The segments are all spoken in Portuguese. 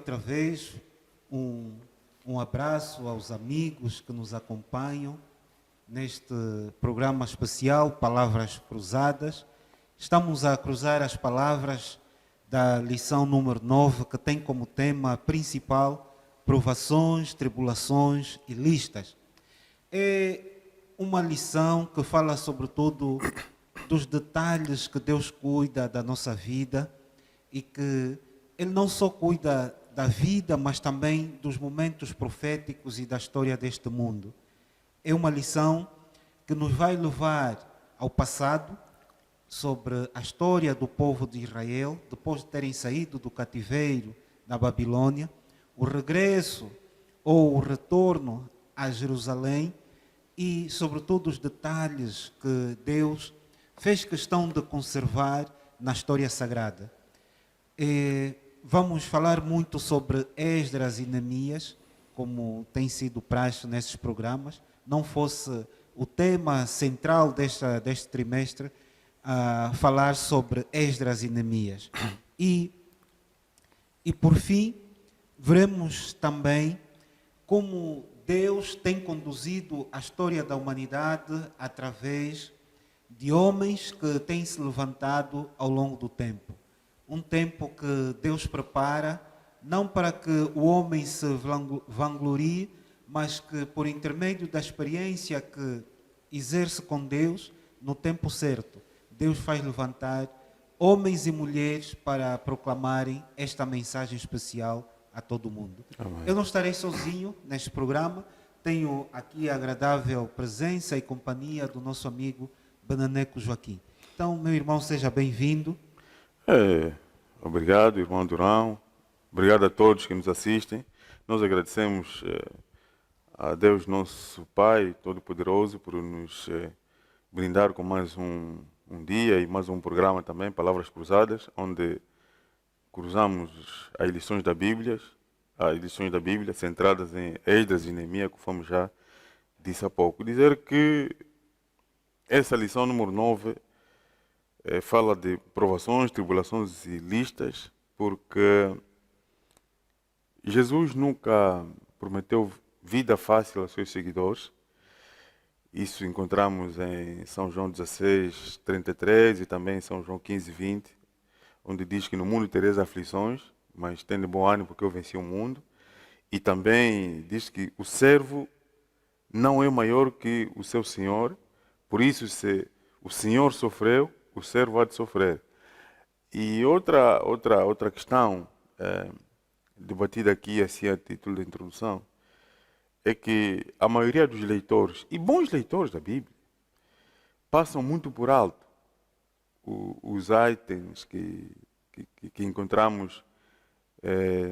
outra vez um, um abraço aos amigos que nos acompanham neste programa especial Palavras Cruzadas. Estamos a cruzar as palavras da lição número 9, que tem como tema principal provações, tribulações e listas. É uma lição que fala sobretudo dos detalhes que Deus cuida da nossa vida e que Ele não só cuida da vida, mas também dos momentos proféticos e da história deste mundo. É uma lição que nos vai levar ao passado, sobre a história do povo de Israel, depois de terem saído do cativeiro na Babilônia, o regresso ou o retorno a Jerusalém e, sobretudo, os detalhes que Deus fez questão de conservar na história sagrada. Vamos falar muito sobre Esdras e Neemias, como tem sido praxe nesses programas. Não fosse o tema central deste trimestre, a falar sobre Esdras e Neemias. E por fim, veremos também como Deus tem conduzido a história da humanidade através de homens que têm se levantado ao longo do tempo. Um tempo que Deus prepara, não para que o homem se vanglorie, mas que por intermédio da experiência que exerce com Deus, no tempo certo, Deus faz levantar homens e mulheres para proclamarem esta mensagem especial a todo mundo. Amém. Eu não estarei sozinho neste programa, tenho aqui a agradável presença e companhia do nosso amigo Benaneco Joaquim. Então, meu irmão, seja bem-vindo. Obrigado, irmão Durão. Obrigado a todos que nos assistem. Nós agradecemos a Deus, nosso Pai Todo-Poderoso, por nos brindar com mais um dia e mais um programa também, Palavras Cruzadas, onde cruzamos as lições da Bíblia centradas em Esdras e Neemias, conforme já disse há pouco. Dizer que essa lição número 9 fala de provações, tribulações e listas, porque Jesus nunca prometeu vida fácil aos seus seguidores. Isso encontramos em São João 16, 33 e também em São João 15, 20, onde diz que no mundo tereis aflições, mas tende bom ânimo porque eu venci o mundo. E também diz que o servo não é maior que o seu senhor, por isso se o senhor sofreu, o servo há de sofrer. E outra questão debatida aqui assim a título de introdução, é que a maioria dos leitores, e bons leitores da Bíblia, passam muito por alto os itens que encontramos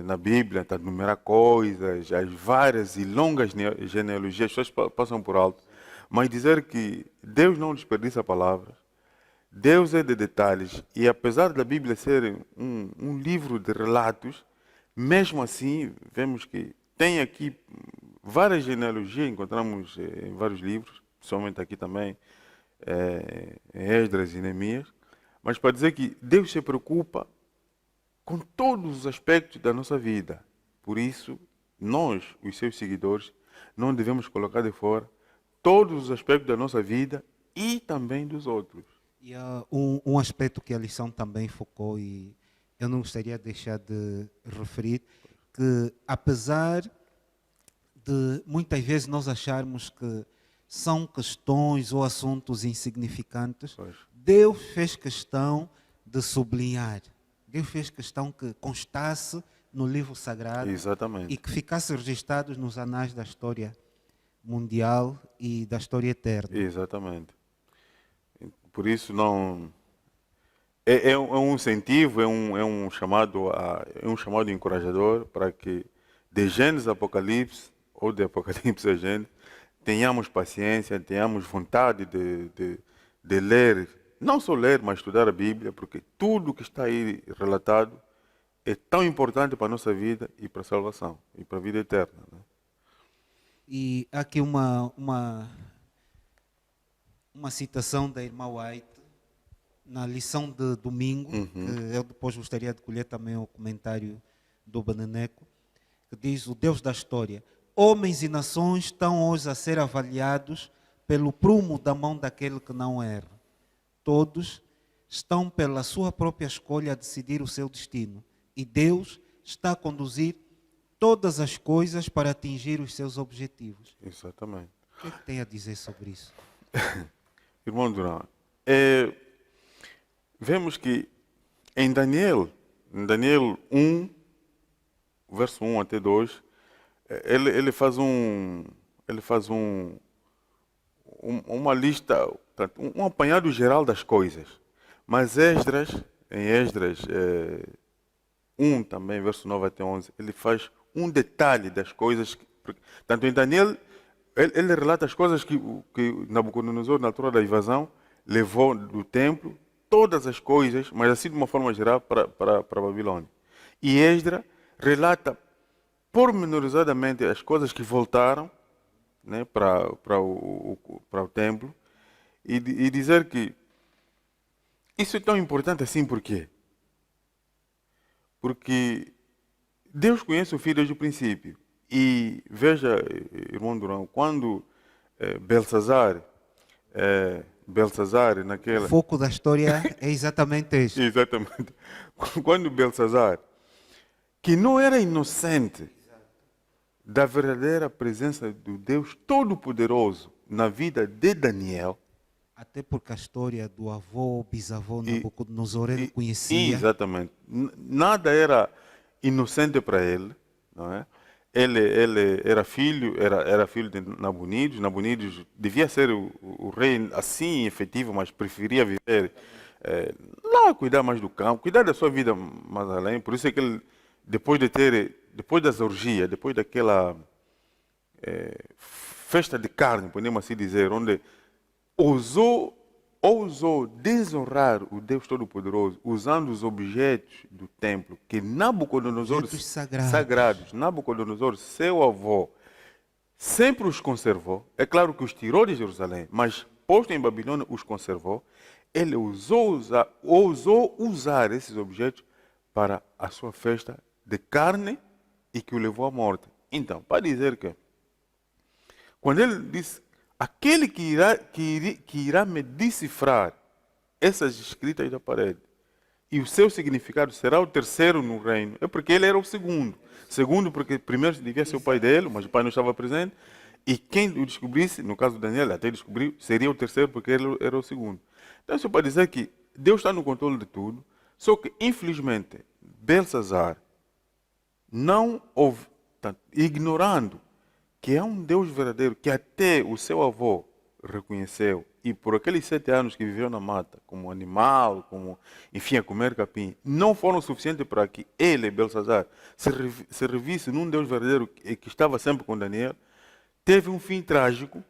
na Bíblia, tá, numerar coisas, as várias e longas genealogias, as pessoas passam por alto. Mas dizer que Deus não desperdiça palavras, Deus é de detalhes, e apesar da Bíblia ser um livro de relatos, mesmo assim, vemos que tem aqui várias genealogias, encontramos em vários livros, principalmente aqui também, em Esdras e Neemias, mas para dizer que Deus se preocupa com todos os aspectos da nossa vida. Por isso, nós, os seus seguidores, não devemos colocar de fora todos os aspectos da nossa vida e também dos outros. E um aspecto que a lição também focou, e eu não gostaria de deixar de referir, que apesar de muitas vezes nós acharmos que são questões ou assuntos insignificantes, Deus fez questão de sublinhar. Deus fez questão que constasse no livro sagrado. Exatamente. E que ficasse registrado nos anais da história mundial e da história eterna. Exatamente. Por isso não é um incentivo, é um chamado encorajador para que de Gênesis a Apocalipse ou de Apocalipse a Gênesis tenhamos paciência, tenhamos vontade de ler, não só ler, mas estudar a Bíblia, porque tudo que está aí relatado é tão importante para a nossa vida e para a salvação e para a vida eterna, né? E há aqui uma citação da irmã White na lição de domingo, que eu depois gostaria de colher também o comentário do Beneneco, que diz o Deus da história: homens e nações estão hoje a ser avaliados pelo prumo da mão daquele que não erra. Todos estão pela sua própria escolha a decidir o seu destino. E Deus está a conduzir todas as coisas para atingir os seus objetivos. Exatamente. O que é que tem a dizer sobre isso? Irmão Durão, vemos que em Daniel 1, verso 1 até 2, ele faz uma lista, um apanhado geral das coisas. Mas em Esdras 1 também, verso 9 até 11, ele faz um detalhe das coisas. Tanto em Daniel, ele relata as coisas que Nabucodonosor, na altura da invasão, levou do templo, todas as coisas, mas assim de uma forma geral, para a Babilônia. E Esdras relata pormenorizadamente as coisas que voltaram, né, para o templo, e dizer que isso é tão importante assim. Por quê? Porque Deus conhece o filho desde o princípio. E veja, irmão Durão, quando Belsazar, naquela... O foco da história é exatamente este. Exatamente. Quando Belsazar, que não era inocente da verdadeira presença do Deus Todo-Poderoso na vida de Daniel. Até porque a história do avô, bisavô E- Nabucodonosor ele conhecia. Exatamente. Nada era inocente para ele, não é? Ele era filho de Nabonides. Nabonides devia ser o rei assim efetivo, mas preferia viver lá, cuidar mais do campo, cuidar da sua vida mais além. Por isso é que ele, depois das orgias, depois daquela festa de carne, podemos assim dizer, onde ousou desonrar o Deus Todo-Poderoso usando os objetos do templo que Nabucodonosor, Objetos sagrados. Nabucodonosor, seu avô, sempre os conservou. É claro que os tirou de Jerusalém, mas posto em Babilônia os conservou. Ele ousou usar esses objetos para a sua festa de carne e que o levou à morte. Então, para dizer que quando ele disse: aquele que irá me decifrar essas escritas da parede, e o seu significado será o terceiro no reino, é porque ele era o segundo. Segundo, porque primeiro devia ser o pai dele, mas o pai não estava presente. E quem o descobrisse, no caso de Daniel, até descobriu, seria o terceiro, porque ele era o segundo. Então, isso para dizer que Deus está no controle de tudo, só que, infelizmente, Belsazar não houve, ignorando que é um Deus verdadeiro, que até o seu avô reconheceu, e por aqueles 7 anos que viveu na mata, como animal, enfim, a comer capim, não foram suficientes para que ele, Belsazar, se revisse num Deus verdadeiro que estava sempre com Daniel. Teve um fim trágico,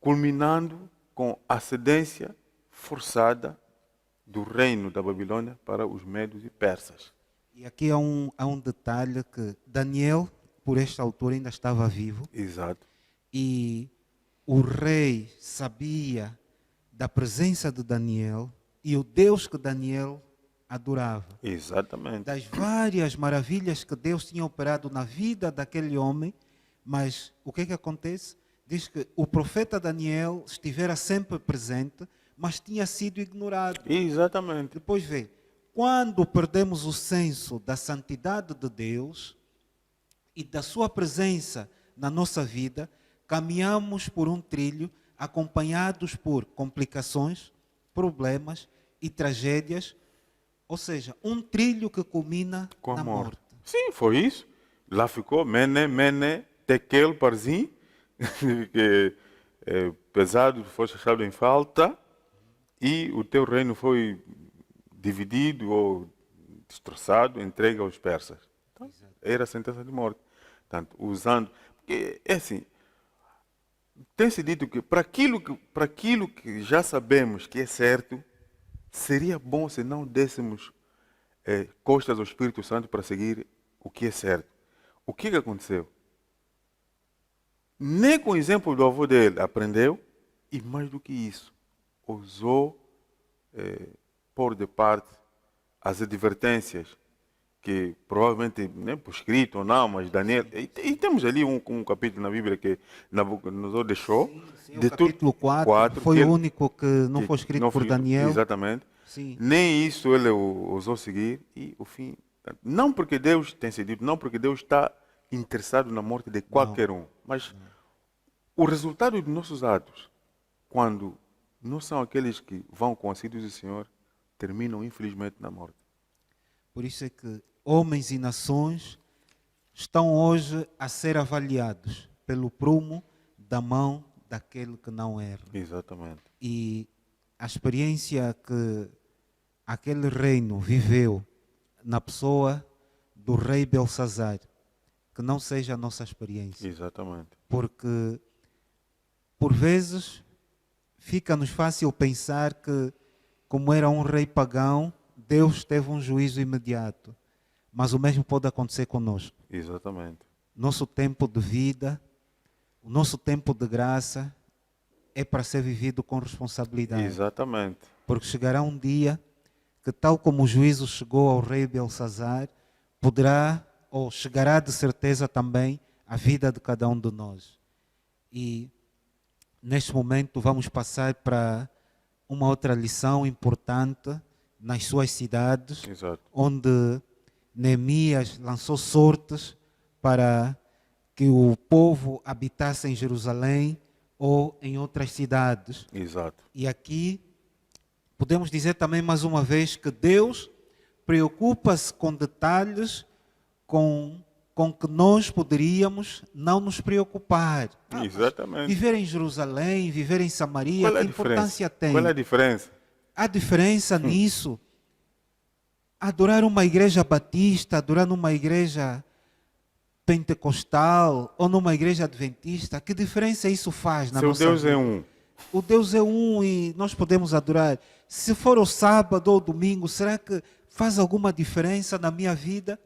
culminando com a cedência forçada do reino da Babilônia para os medos e persas. E aqui há um detalhe que Daniel, por esta altura, ainda estava vivo. Exato. E o rei sabia da presença de Daniel e o Deus que Daniel adorava. Exatamente. Das várias maravilhas que Deus tinha operado na vida daquele homem, mas o que acontece? Diz que o profeta Daniel estivera sempre presente, mas tinha sido ignorado. Exatamente. Depois vê, quando perdemos o senso da santidade de Deus e da sua presença na nossa vida, caminhamos por um trilho acompanhados por complicações, problemas e tragédias, ou seja, um trilho que culmina Com a na morte. morte. Sim, foi isso. Lá ficou Mene, Tekel, Parzim, que pesado, foi achado em falta, e o teu reino foi dividido ou destroçado, entregue aos persas. Então, era a sentença de morte. Portanto, usando... Porque, é assim, tem-se dito que para aquilo que já sabemos que é certo, seria bom se não dessemos costas ao Espírito Santo para seguir o que é certo. O que aconteceu? Nem com o exemplo do avô dele aprendeu, e mais do que isso, ousou pôr de parte as advertências que provavelmente, nem por escrito ou não, mas Daniel, e temos ali um capítulo na Bíblia que Nabucodonosor deixou, Sim, o de tudo, capítulo 4 4, foi o único que não foi que escrito não por foi, Daniel. exatamente, Sim, nem isso ele ousou seguir, e o fim, não porque Deus tem cedido, não porque Deus está interessado na morte de não, qualquer um, mas não. o resultado de nossos atos, quando não são aqueles que vão com a do Senhor, terminam infelizmente na morte. Por isso é que homens e nações estão hoje a ser avaliados pelo prumo da mão daquele que não erra. Exatamente. E a experiência que aquele reino viveu na pessoa do rei Belsazar, que não seja a nossa experiência. Exatamente. Porque, por vezes, fica-nos fácil pensar que, como era um rei pagão, Deus teve um juízo imediato. Mas o mesmo pode acontecer conosco. Exatamente. Nosso tempo de vida, o nosso tempo de graça é para ser vivido com responsabilidade. Exatamente. Porque chegará um dia que, tal como o juízo chegou ao rei Belsazar, poderá ou chegará de certeza também a vida de cada um de nós. E neste momento vamos passar para uma outra lição importante nas suas cidades, Exato. onde Neemias lançou sortes para que o povo habitasse em Jerusalém ou em outras cidades. Exato. E aqui podemos dizer também mais uma vez que Deus preocupa-se com detalhes com que nós poderíamos não nos preocupar. Mas Exatamente. viver em Jerusalém, viver em Samaria, Qual é que a diferença? importância tem? Qual é a diferença? Há diferença nisso? Adorar uma igreja batista, adorar numa igreja pentecostal ou numa igreja adventista, que diferença isso faz na Seu nossa Deus vida? é um. O Deus é um e nós podemos adorar. Se for o sábado ou o domingo, será que faz alguma diferença na minha vida?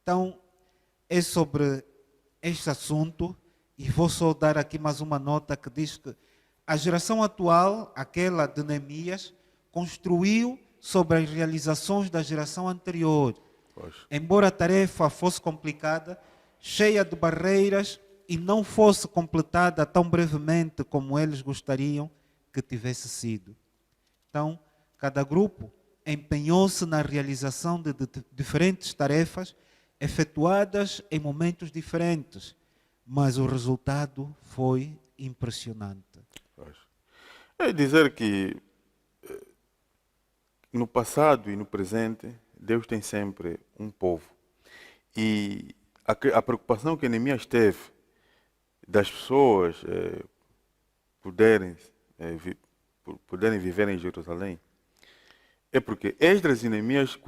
Então, é sobre este assunto e vou só dar aqui mais uma nota que diz que a geração atual, aquela de Neemias, construiu sobre as realizações da geração anterior. Poxa. Embora a tarefa fosse complicada, cheia de barreiras e não fosse completada tão brevemente como eles gostariam que tivesse sido. Então, cada grupo empenhou-se na realização de diferentes tarefas efetuadas em momentos diferentes, mas o resultado foi impressionante. Poxa. É dizer que no passado e no presente, Deus tem sempre um povo. E a preocupação que Neemias teve das pessoas poderem, poderem viver em Jerusalém é porque Esdras e Neemias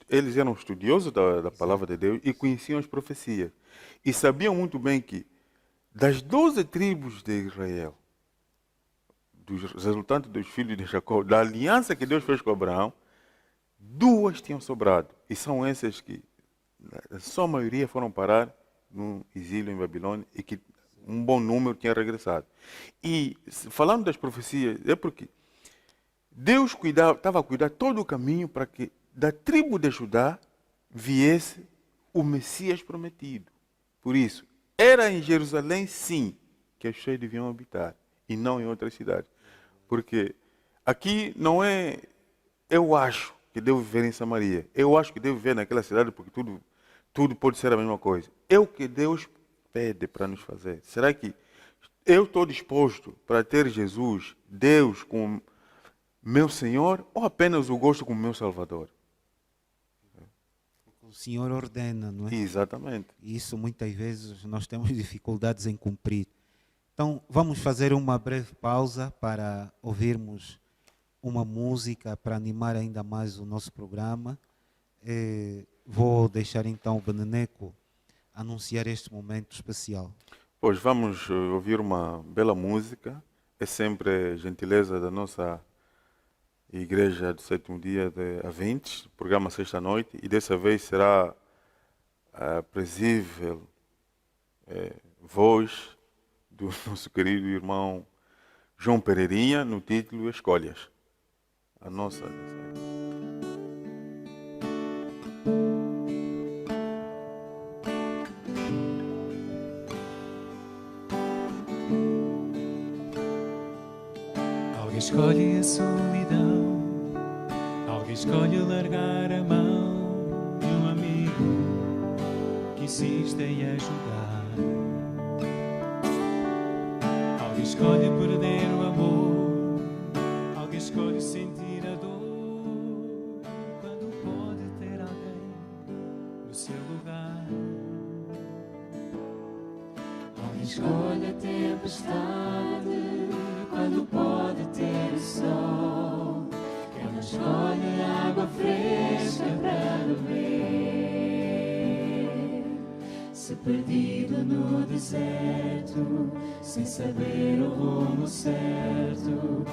eles eram estudiosos da palavra de Deus e conheciam as profecias. E sabiam muito bem que das 12 tribos de Israel, dos resultantes dos filhos de Jacó, da aliança que Deus fez com Abraão, 2 tinham sobrado. E são essas que, a sua maioria, foram parar no exílio em Babilônia e que um bom número tinha regressado. E falando das profecias, é porque Deus estava a cuidar todo o caminho para que da tribo de Judá viesse o Messias prometido. Por isso, era em Jerusalém, sim, que as pessoas deviam habitar e não em outras cidades. Porque aqui não é, eu acho que devo viver em Samaria, eu acho que devo viver naquela cidade porque tudo pode ser a mesma coisa. É o que Deus pede para nos fazer. Será que eu estou disposto para ter Jesus, Deus, como meu Senhor, ou apenas o gosto como meu Salvador? O Senhor ordena, não é? Exatamente. E isso muitas vezes nós temos dificuldades em cumprir. Então, vamos fazer uma breve pausa para ouvirmos uma música para animar ainda mais o nosso programa. Vou deixar então o Beneneco anunciar este momento especial. Pois vamos ouvir uma bela música. É sempre gentileza da nossa Igreja do Sétimo Dia de Aventes, programa sexta-noite, e dessa vez será a aprazível voz do nosso querido irmão João Pereirinha no título Escolhas. A nossa. escolhe a solidão, alguém escolhe largar a mão de um amigo que insiste em ajudar. Alguém escolhe perder o amor, alguém escolhe sentir a dor, quando pode ter alguém no seu lugar. Alguém escolhe a tempestade, quando pode ter o sol. Quem não escolhe água fresca para beber, se perdido no deserto, sem saber o rumo certo,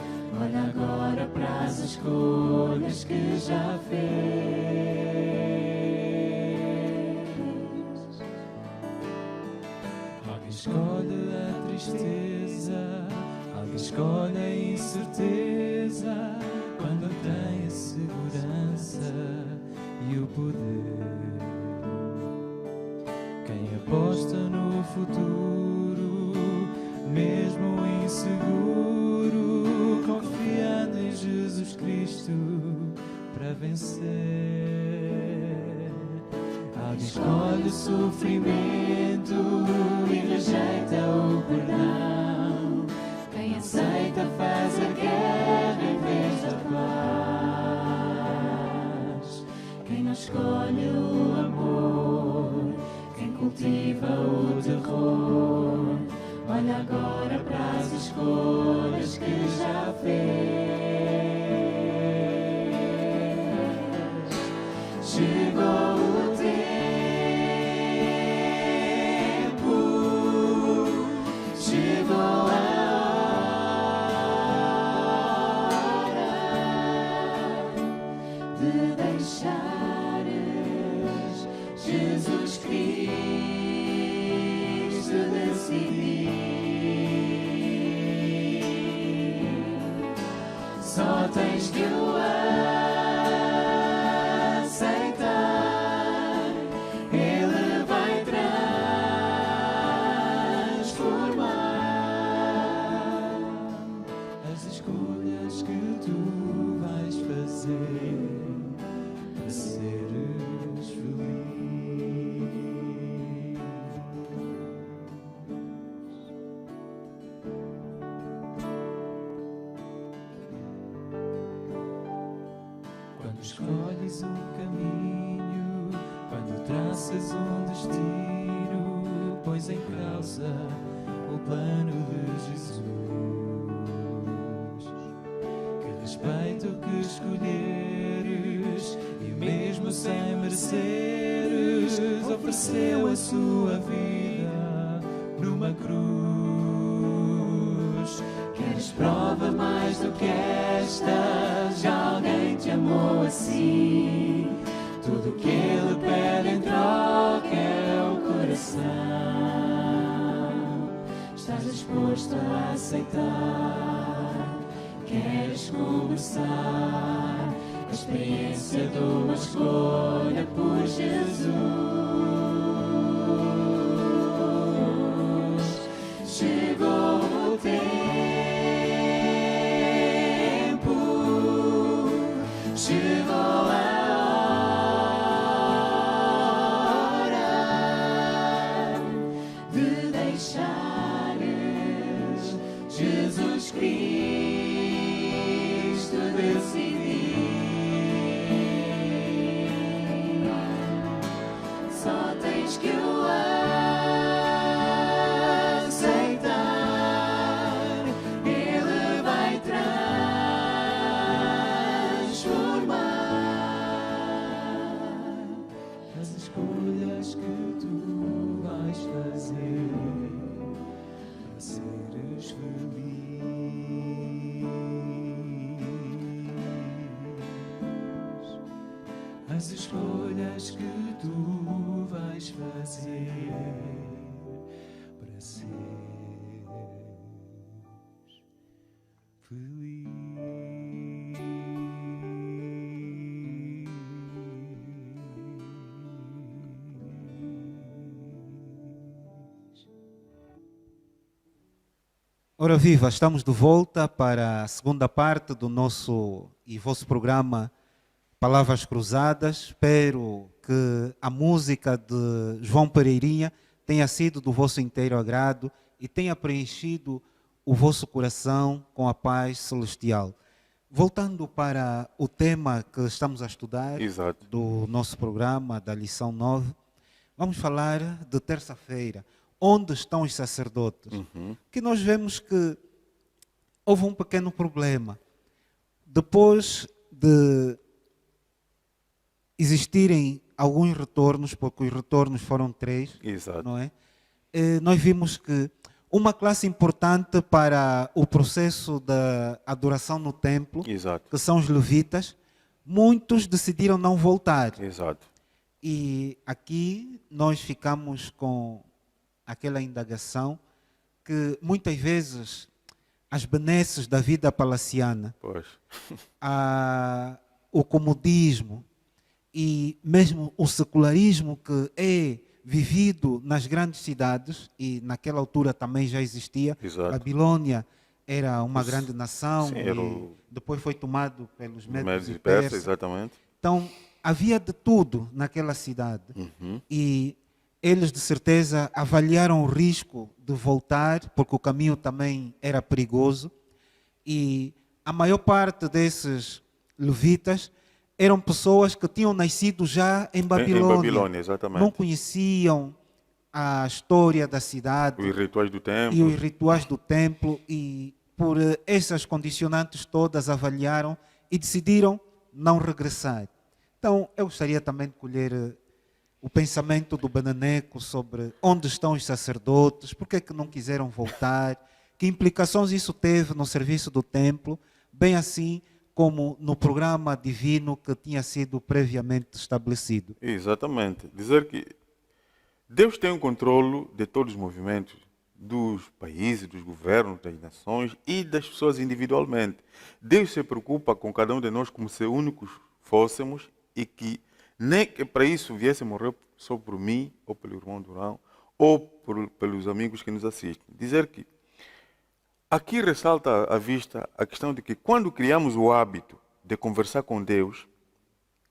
olha agora para as escolhas que já fez. Alguém escolhe a tristeza, alguém escolhe a incerteza, quando tem a segurança e o poder. Quem aposta no futuro, mesmo inseguro, confiando em Jesus Cristo para vencer. Alguém escolhe o sofrimento e rejeita o perdão. Quem aceita fazer guerra em vez da paz. Quem não escolhe o amor, quem cultiva o terror, olha agora para as escolhas que já fez. Chegou o tempo, chegou a de deixares Jesus Cristo decidir. Só tens que o aceitar, Ele vai transformar as escolhas que tu vais fazer para seres feliz. Quando escolhes um caminho, quando traças um destino, pões em causa o plano de Jesus. Que respeita o que escolheres e mesmo sem mereceres, ofereceu a sua vida numa cruz. Queres prova mais do que esta? Já alguém te amou assim? Tudo que Ele pede em troca é o coração. Estás disposto a aceitar? Queres começar a experiência de uma escolha por Jesus? Chegou o tempo, chegou a hora de deixares Jesus Cristo decidir. Só tens que o aceitar, Ele vai transformar as escolhas que tu vais fazer para seres feliz. As escolhas que tu vais fazer para seres feliz. Ora viva, estamos de volta para a segunda parte do nosso e vosso programa Palavras Cruzadas. Espero que a música de João Pereirinha tenha sido do vosso inteiro agrado e tenha preenchido o vosso coração com a paz celestial. Voltando para o tema que estamos a estudar Exato. do nosso programa, da lição 9, vamos falar de terça-feira. Onde estão os sacerdotes? Que nós vemos que houve um pequeno problema. Depois de existirem alguns retornos, porque os retornos foram 3, Exato. não é? Nós vimos que uma classe importante para o processo da adoração no templo, Exato. que são os levitas, muitos decidiram não voltar. Exato. E aqui nós ficamos com aquela indagação que muitas vezes as benesses da vida palaciana, Pois. o comodismo e mesmo o secularismo que é vivido nas grandes cidades, e naquela altura também já existia. Exato. Babilônia era uma grande nação, Sim, e era o- depois foi tomado pelos Médios Medos e e persas, persas. exatamente. Então, havia de tudo naquela cidade. E eles, de certeza, avaliaram o risco de voltar, porque o caminho também era perigoso. E a maior parte desses levitas eram pessoas que tinham nascido já em Babilônia. Em Babilônia, exatamente. Não conheciam a história da cidade Os rituais do templo. e os rituais do templo, e por essas condicionantes todas avaliaram e decidiram não regressar. Então, eu gostaria também de colher o pensamento do Beneneco sobre onde estão os sacerdotes, por que é que não quiseram voltar, que implicações isso teve no serviço do templo, bem assim como no programa divino que tinha sido previamente estabelecido. Exatamente. Dizer que Deus tem o controle de todos os movimentos dos países, dos governos, das nações e das pessoas individualmente. Deus se preocupa com cada um de nós como se únicos fôssemos e que nem que para isso viesse morrer só por mim, ou pelo irmão Durão, ou pelos amigos que nos assistem. Dizer que aqui ressalta à vista a questão de que quando criamos o hábito de conversar com Deus,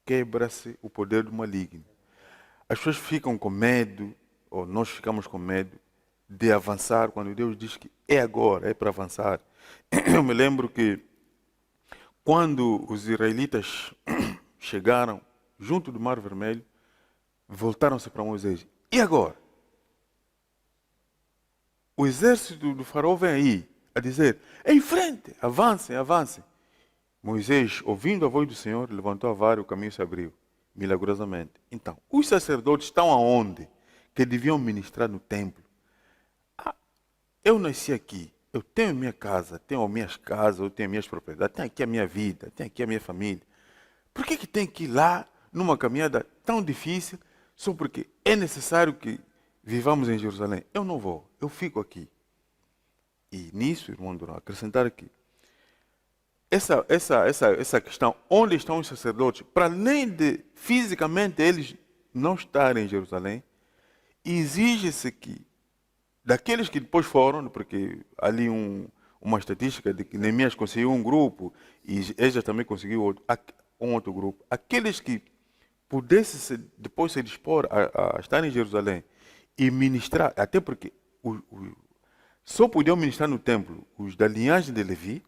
quebra-se o poder do maligno. As pessoas ficam com medo, ou nós ficamos com medo, de avançar quando Deus diz que é agora, é para avançar. Eu me lembro que quando os israelitas chegaram junto do Mar Vermelho, voltaram-se para Moisés. E agora? O exército do faraó vem aí a dizer, em frente, avancem, avancem. Moisés, ouvindo a voz do Senhor, levantou a vara e o caminho se abriu, milagrosamente. Então, os sacerdotes estão aonde? Que deviam ministrar no templo. Eu nasci aqui, eu tenho minha casa, tenho minhas casas, eu tenho minhas propriedades, tenho aqui a minha vida, tenho aqui a minha família. Por que tem que ir lá numa caminhada tão difícil só porque é necessário que vivamos em Jerusalém? Eu não vou, eu fico aqui. E nisso, irmão Durão, acrescentar aqui, essa questão, onde estão os sacerdotes, para além de fisicamente eles não estarem em Jerusalém, exige-se que daqueles que depois foram, porque ali uma estatística de que Neemias conseguiu um grupo e Esdras também conseguiu um outro grupo, aqueles que pudessem depois se dispor a estar em Jerusalém e ministrar, até porque só podiam ministrar no templo os da linhagem de Levi,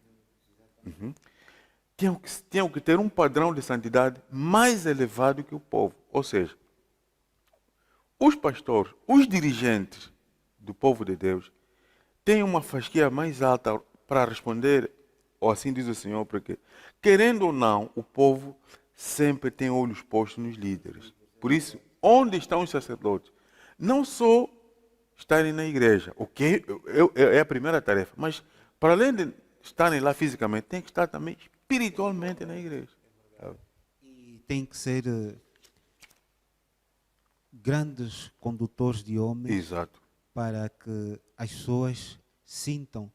tinham que ter um padrão de santidade mais elevado que o povo. Ou seja, os pastores, os dirigentes do povo de Deus, têm uma fasquia mais alta para responder, ou assim diz o Senhor, porque, querendo ou não, o povo sempre tem olhos postos nos líderes. Por isso, onde estão os sacerdotes? Não só estarem na igreja, o que é a primeira tarefa, mas para além de estarem lá fisicamente, tem que estar também espiritualmente na igreja. E tem que ser grandes condutores de homens. Exato. Para que as pessoas sintam,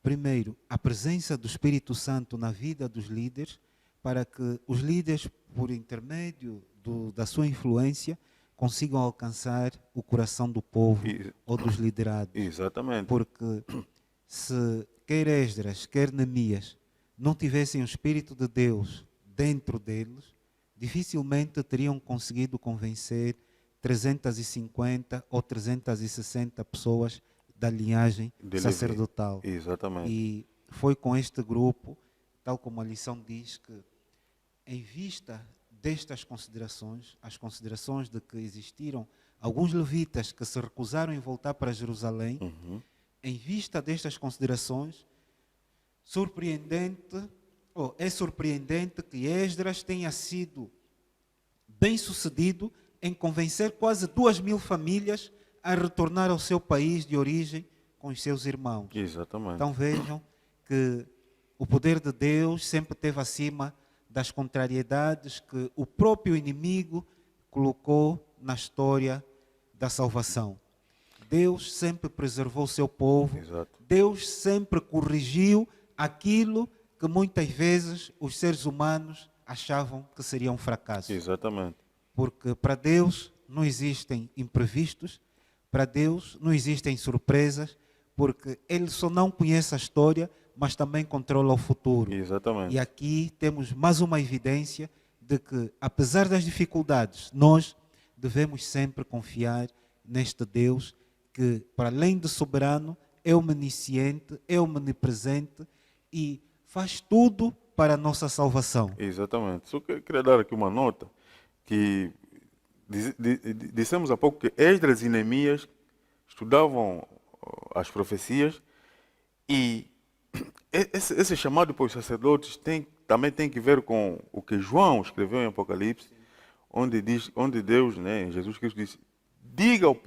primeiro, a presença do Espírito Santo na vida dos líderes, para que os líderes, por intermédio da sua influência, consigam alcançar o coração do povo ou dos liderados. Exatamente. Porque se quer Esdras, quer Neemias, não tivessem o Espírito de Deus dentro deles, dificilmente teriam conseguido convencer 350 ou 360 pessoas da linhagem De Levi. sacerdotal. Exatamente. E foi com este grupo, tal como a lição diz, que em vista destas considerações, as considerações de que existiram alguns levitas que se recusaram em voltar para Jerusalém, em vista destas considerações, é surpreendente que Esdras tenha sido bem sucedido em convencer quase 2.000 famílias a retornar ao seu país de origem com os seus irmãos. Exatamente. Então vejam que o poder de Deus sempre esteve acima das contrariedades que o próprio inimigo colocou na história da salvação. Deus sempre preservou o seu povo. Exato. Deus sempre corrigiu aquilo que muitas vezes os seres humanos achavam que seria um fracasso. Exatamente. Porque para Deus não existem imprevistos, para Deus não existem surpresas, porque Ele só não conhece a história, mas também controla o futuro. Exatamente. E aqui temos mais uma evidência de que, apesar das dificuldades, nós devemos sempre confiar neste Deus que, para além de soberano, é onisciente, é omnipresente e faz tudo para a nossa salvação. Exatamente. Só que queria dar aqui uma nota que dissemos há pouco que Esdras e Neemias estudavam as profecias e esse chamado para os sacerdotes também tem que ver com o que João escreveu em Apocalipse, onde Deus, né, Jesus Cristo disse: diga ao meu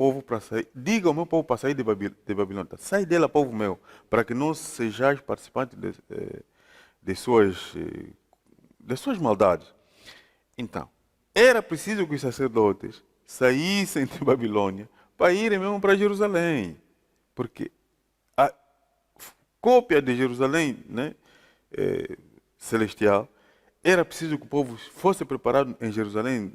povo para sair de Babilônia, sai dela, povo meu, para que não sejais participantes de suas maldades. Então, era preciso que os sacerdotes saíssem de Babilônia para irem mesmo para Jerusalém, porque a cópia de Jerusalém, né, celestial, era preciso que o povo fosse preparado em Jerusalém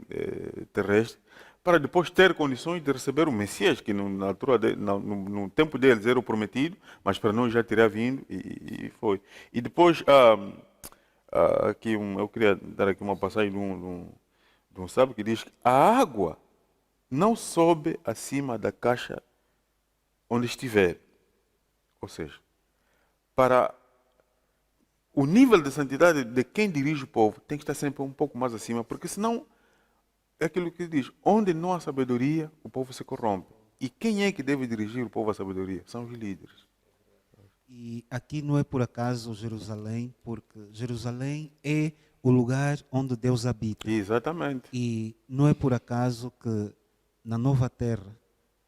terrestre para depois ter condições de receber o Messias, que na altura no tempo deles era o prometido, mas para nós já teria vindo e foi. E depois, eu queria dar aqui uma passagem de um sábio que diz que a água não sobe acima da caixa onde estiver. Ou seja, para o nível de santidade de quem dirige o povo tem que estar sempre um pouco mais acima, porque senão é aquilo que diz: onde não há sabedoria, o povo se corrompe. E quem é que deve dirigir o povo à sabedoria? São os líderes. E aqui não é por acaso Jerusalém, porque Jerusalém é o lugar onde Deus habita. Exatamente. E não é por acaso que na nova terra,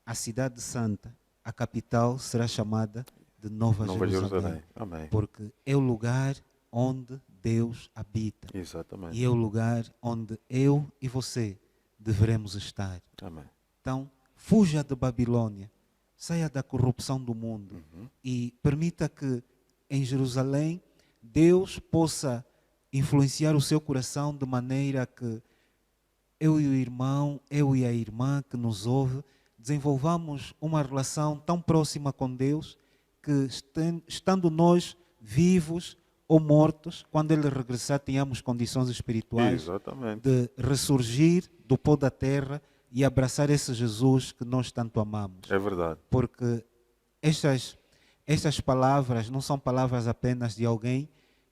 a cidade santa, a capital, será chamada de Nova Jerusalém. Amém. Porque é o lugar onde Deus habita. Exatamente. E é o lugar onde eu e você deveremos estar. Amém. Então, fuja de Babilônia, saia da corrupção do mundo e permita que em Jerusalém Deus possa influenciar o seu coração de maneira que eu e o irmão, eu e a irmã que nos ouve, desenvolvamos uma relação tão próxima com Deus que, estando nós vivos ou mortos, quando Ele regressar, tenhamos condições espirituais Exatamente. de ressurgir do pó da terra e abraçar esse Jesus que nós tanto amamos. É verdade. Porque estas palavras não são palavras apenas de alguém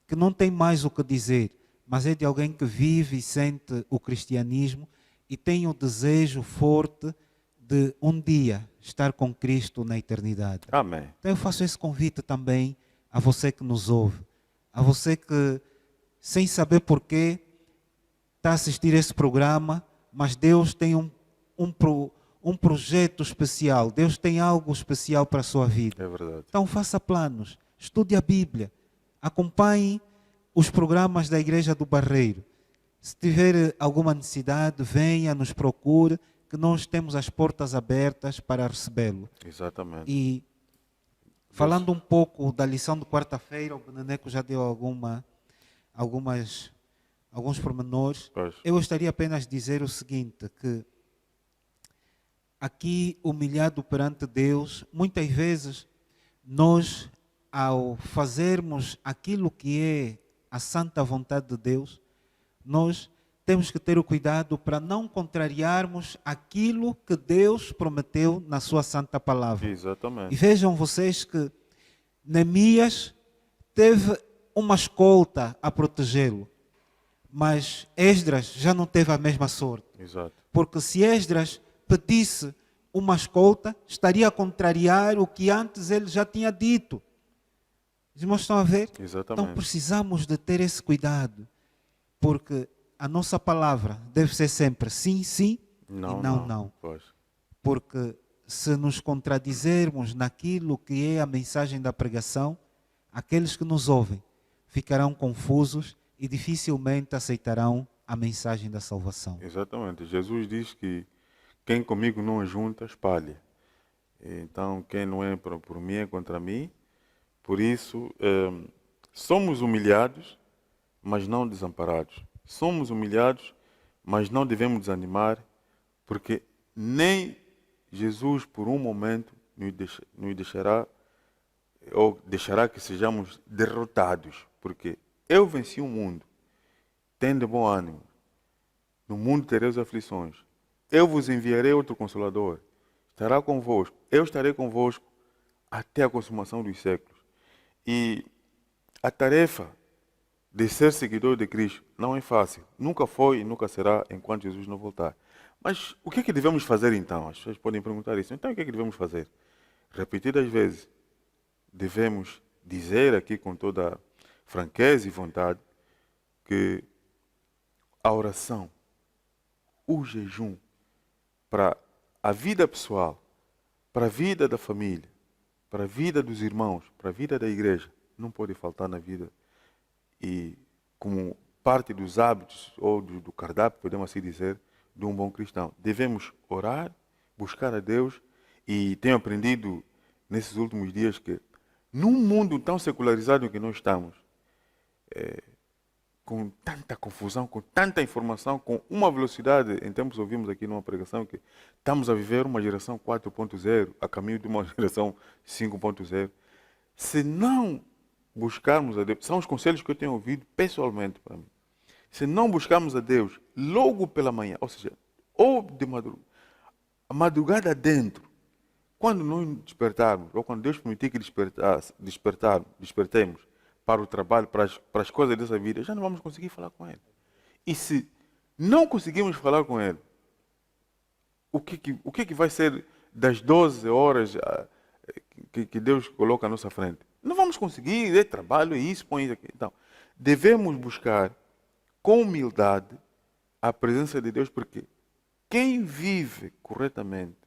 que não tem mais o que dizer, mas é de alguém que vive e sente o cristianismo e tem o desejo forte de um dia estar com Cristo na eternidade. Amém. Então eu faço esse convite também a você que nos ouve, a você que, sem saber porquê, está a assistir esse programa, mas Deus tem um projeto especial, Deus tem algo especial para a sua vida. É verdade. Então faça planos, estude a Bíblia, acompanhe os programas da Igreja do Barreiro. Se tiver alguma necessidade, venha, nos procure, que nós temos as portas abertas para recebê-lo. Exatamente. E falando um pouco da lição de quarta-feira, o Beneneco já deu alguns pormenores. Pois. Eu gostaria apenas de dizer o seguinte, que aqui, humilhado perante Deus, muitas vezes nós ao fazermos aquilo que é a santa vontade de Deus, nós temos que ter o cuidado para não contrariarmos aquilo que Deus prometeu na sua santa palavra. E Exatamente. vejam vocês que Neemias teve uma escolta a protegê-lo, mas Esdras já não teve a mesma sorte. Exato. Porque se Esdras pedisse uma escolta, estaria a contrariar o que antes ele já tinha dito. Os irmãos estão a ver? Exatamente. Então precisamos de ter esse cuidado, porque a nossa palavra deve ser sempre sim, sim e não. Pois. Porque se nos contradizermos naquilo que é a mensagem da pregação, aqueles que nos ouvem ficarão confusos e dificilmente aceitarão a mensagem da salvação. Exatamente. Jesus diz que quem comigo não ajunta, espalha. Então, quem não é por mim é contra mim. Por isso, somos humilhados, mas não desamparados. Somos humilhados, mas não devemos desanimar, porque nem Jesus, por um momento, nos deixará, ou deixará que sejamos derrotados. Porque eu venci o mundo. Tende bom ânimo. No mundo tereis aflições. Eu vos enviarei outro Consolador. Estará convosco. Eu estarei convosco até a consumação dos séculos. E a tarefa de ser seguidor de Cristo não é fácil. Nunca foi e nunca será enquanto Jesus não voltar. Mas o que é que devemos fazer então? As pessoas podem perguntar isso. Então o que é que devemos fazer? Repetidas vezes, devemos dizer aqui com toda franqueza e vontade que a oração, o jejum, para a vida pessoal, para a vida da família, para a vida dos irmãos, para a vida da igreja, não pode faltar na vida. E como parte dos hábitos ou do cardápio, podemos assim dizer, de um bom cristão. Devemos orar, buscar a Deus, e tenho aprendido nesses últimos dias que num mundo tão secularizado que nós estamos, com tanta confusão, com tanta informação, com uma velocidade, em tempos ouvimos aqui numa pregação que estamos a viver uma geração 4.0, a caminho de uma geração 5.0. Se não buscarmos a Deus, são os conselhos que eu tenho ouvido pessoalmente para mim. Se não buscarmos a Deus logo pela manhã, ou seja, ou de madrugada, a madrugada dentro, quando nós despertarmos, ou quando Deus permitir que despertemos para o trabalho, para as coisas dessa vida, já não vamos conseguir falar com Ele. E se não conseguimos falar com Ele, o que vai ser das 12 horas que Deus coloca à nossa frente? Não vamos conseguir, é trabalho, é isso, põe isso aqui. Então, devemos buscar com humildade a presença de Deus, porque quem vive corretamente,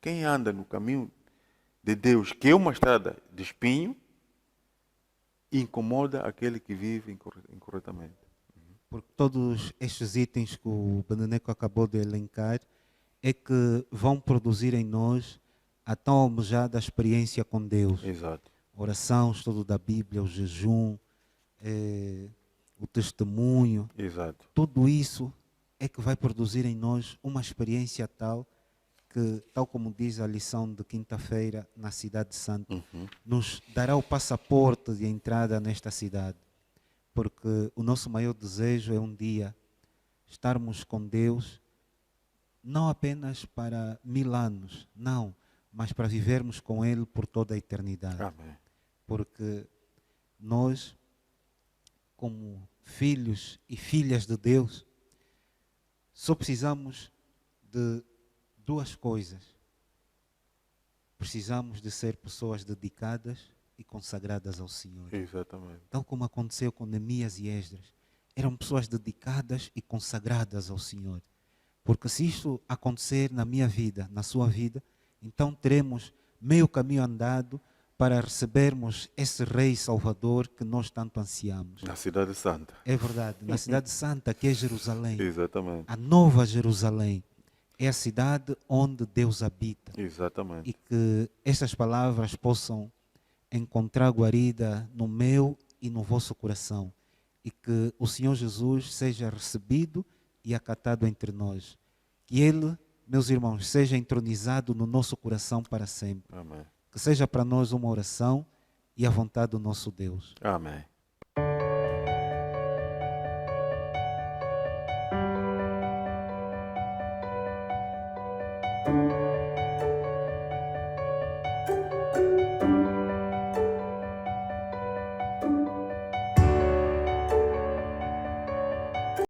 quem anda no caminho de Deus, que é uma estrada de espinho, incomoda aquele que vive incorretamente. Porque todos estes itens que o Beneneco acabou de elencar é que vão produzir em nós a tão almejada experiência com Deus. Exato. Oração, estudo da Bíblia, o jejum, o testemunho. Exato. Tudo isso é que vai produzir em nós uma experiência tal que, tal como diz a lição de quinta-feira na Cidade Santa, nos dará o passaporte de entrada nesta cidade. Porque o nosso maior desejo é um dia estarmos com Deus, não apenas para 1000 anos, não, mas para vivermos com Ele por toda a eternidade. Amém. Porque nós, como filhos e filhas de Deus, só precisamos de duas coisas. Precisamos de ser pessoas dedicadas e consagradas ao Senhor. Exatamente. Tal como aconteceu com Neemias e Esdras. Eram pessoas dedicadas e consagradas ao Senhor. Porque se isto acontecer na minha vida, na sua vida, então teremos meio caminho andado para recebermos esse Rei Salvador que nós tanto ansiamos. Na Cidade Santa. É verdade, na Cidade Santa, que é Jerusalém. Exatamente. A Nova Jerusalém. É a cidade onde Deus habita. Exatamente. E que estas palavras possam encontrar guarida no meu e no vosso coração. E que o Senhor Jesus seja recebido e acatado entre nós. Que Ele, meus irmãos, seja entronizado no nosso coração para sempre. Amém. Que seja para nós uma oração e a vontade do nosso Deus. Amém.